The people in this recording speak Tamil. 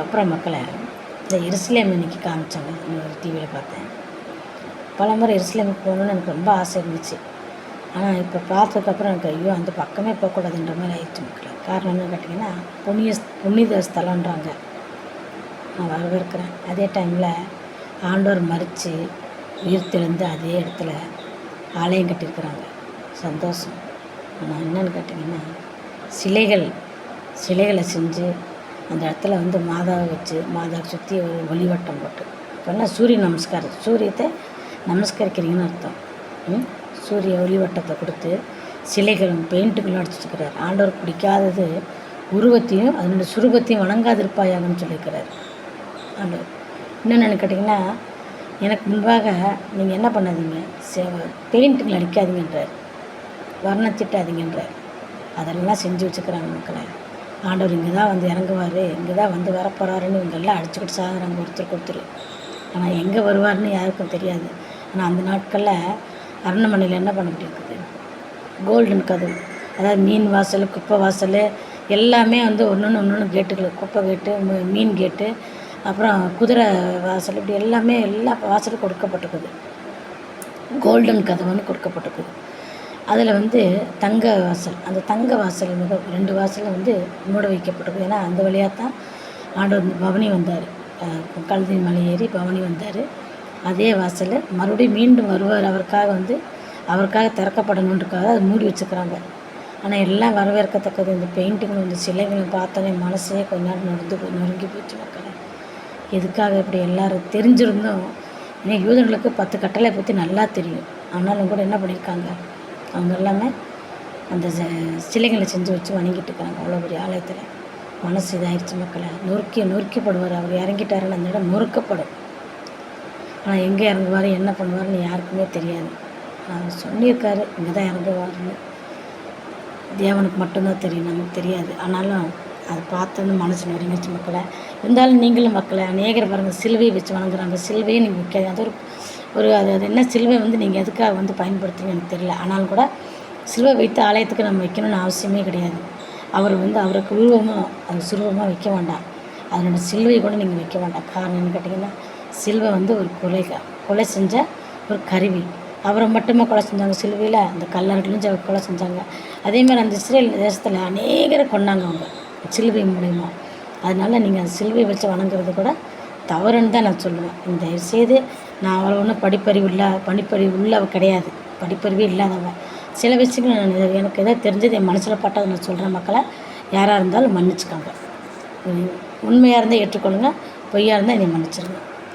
அப்புறம் மக்களை இந்த எருசலேம் இன்னைக்கு காமிச்சாங்க, ஒரு டிவியில் பார்த்தேன். பல முறை எருசலேமுக்கு போகணுன்னு எனக்கு ரொம்ப ஆசை இருந்துச்சு. ஆனால் இப்போ பார்த்ததுக்கப்புறம் எனக்கு ஐயோ அந்த பக்கமே போகக்கூடாதுன்ற மாதிரி ஆயிடுச்சு மக்களை. காரணம் என்னன்னு கேட்டிங்கன்னா, புனித ஸ்தலன்றாங்க. நான் வரவேற்கிறேன். அதே டைமில் ஆண்டவர் மரித்து உயிர்த்தெழுந்து அதே இடத்துல ஆலயம் கட்டியிருக்கிறாங்க. சந்தோஷம். ஆனால் என்னென்னு கேட்டிங்கன்னா, சிலைகளை செஞ்சு அந்த இடத்துல வந்து மாதாவை வச்சு மாதாவை சுற்றி ஒரு ஒளிவட்டம் போட்டு இப்போல்லாம் சூரிய நமஸ்காரம், சூரியத்தை நமஸ்கரிக்கிறீங்கன்னு அர்த்தம். சூரிய ஒளிவட்டத்தை கொடுத்து சிலைகளும் பெயிண்ட்டுகளும் அடிச்சுட்டுருக்கிறார். ஆண்டவர் பிடிக்காதது உருவத்தையும் அதனுடைய சுரூபத்தையும் வணங்காதிருப்பாயாகன்னு சொல்லியிருக்கிறார் ஆண்டவர். என்னென்னு கேட்டிங்கன்னா, எனக்கு முன்பாக நீங்கள் என்ன பண்ணாதீங்க, பெயிண்ட்டுகள் அடிக்காதீங்கன்றார், வர்ணத்திட்டாதீங்கன்றார். அதெல்லாம் செஞ்சு வச்சுக்கிறாங்க மக்களை. ஆண்டவர் இங்கே தான் வந்து இறங்குவார், இங்கே தான் வந்து வரப்போகிறாருன்னு இவங்கெல்லாம் அடிச்சுக்கிட்டு சாகுறாங்க ஒருத்தர். ஆனால் எங்கே வருவார்னு யாருக்கும் தெரியாது. ஆனால் அந்த நாட்களில் அரண்மனையில் என்ன பண்ணிக்கிட்டு இருக்குது, கோல்டன் கதவு, அதாவது மீன் வாசல், குப்பை வாசல் எல்லாமே வந்து ஒன்று கேட்டுகள், குப்பை கேட்டு, மீன் கேட்டு, அப்புறம் குதிரை வாசல், இப்படி எல்லாமே எல்லா வாசலும் கொடுக்கப்பட்டிருக்குது. கோல்டன் கதவுன்னு கொடுக்கப்பட்டிருக்குது. அதில் வந்து தங்க வாசல், அந்த தங்க வாசல் 2 வாசலில் வந்து மூட வைக்கப்பட்டிருக்கு. ஏன்னா அந்த வழியாக தான் ஆண்டவர் பவனி வந்தார், கழுதை மலை ஏறி பவனி வந்தார். அதே வாசல் மறுபடியும் மீண்டும் வருவார், அவருக்காக திறக்கப்படணுன்றக்காக அதை மூடி வச்சுக்கிறாங்க. ஆனால் எல்லாம் வரவேற்கத்தக்கது. இந்த பெயிண்டிங்களும் இந்த சிலைகளும் பார்த்தோன்னே மனசே கொஞ்ச நேரம் நொறுங்கி போச்சு மக்களை. எதுக்காக இப்படி எல்லோரும் தெரிஞ்சிருந்தோம். ஏன்னா யூதர்களுக்கு 10 கட்டளை பற்றி நல்லா தெரியும். ஆனாலும் கூட என்ன பண்ணியிருக்காங்க, அவங்க எல்லாமே அந்த சிலைகளை செஞ்சு வச்சு வணங்கிட்டு இருக்காங்க அவ்வளோ பெரிய ஆலயத்தில். மனசு இதாகிடுச்சு மக்களை. நொறுக்கப்படுவார். அவர் இறங்கிட்டாருன்னு அந்த இடம் நொறுக்கப்படும். ஆனால் எங்கே இறங்குவார், என்ன பண்ணுவார்னு யாருக்குமே தெரியாது. அவர் சொல்லியிருக்காரு இங்கே தான் இறங்குவார்னு. தேவனுக்கு மட்டும்தான் தெரியும், நமக்கு தெரியாது. ஆனாலும் அதை பார்த்தோன்னு மனசு நொறுங்கிச்சு மக்களை. இருந்தாலும் நீங்களும் மக்களை அநேகர் பாருங்கள் சிலுவையை வச்சு வணங்குறாங்க. சிலுவையே நீங்கள் வைக்காது. அது அது என்ன சிலுவை வந்து நீங்கள் எதுக்காக வந்து பயன்படுத்துன்னு எனக்கு தெரியல. ஆனாலும் கூட சிலுவை வைத்து ஆலயத்துக்கு நம்ம வைக்கணும்னு அவசியமே கிடையாது. அவருக்கு உருவமாக அது சுருவமாக வைக்க வேண்டாம். அதனோட சிலுவை கூட நீங்கள் வைக்க வேண்டாம். காரணம் என்னன்னு கேட்டிங்கன்னா, சிலுவை வந்து ஒரு கொலை செஞ்ச ஒரு கருவி. அவரை மட்டுமே கொலை செஞ்சாங்க சிலுவையில், அந்த கல்லர்களும் கொலை செஞ்சாங்க. அதேமாதிரி அந்த இஸ்ரேல் தேசத்தில் அநேகரை கொண்டாங்க அவங்க சிலுவை மூலயமா. அதனால் நீங்கள் அந்த சிலுவை வச்சு வணங்குறது கூட தவறுன்னு தான் நான் சொல்லுவேன். இந்த செய்து நான் அவ்வளோ ஒன்றும் பணிப்பறிவு உள்ளவ கிடையாது, படிப்பறிவே இல்லாதவன். சில விஷயங்கள் எனக்கு எதாவது தெரிஞ்சது என் மனசில் பட்டதை நான் சொல்கிறேன் மக்களை. யாராக இருந்தாலும் மன்னிச்சுக்காங்க. உண்மையாக இருந்தால் ஏற்றுக்கொள்ளுங்க, பொய்யாக இருந்தால் என்னை மன்னிச்சிருங்க.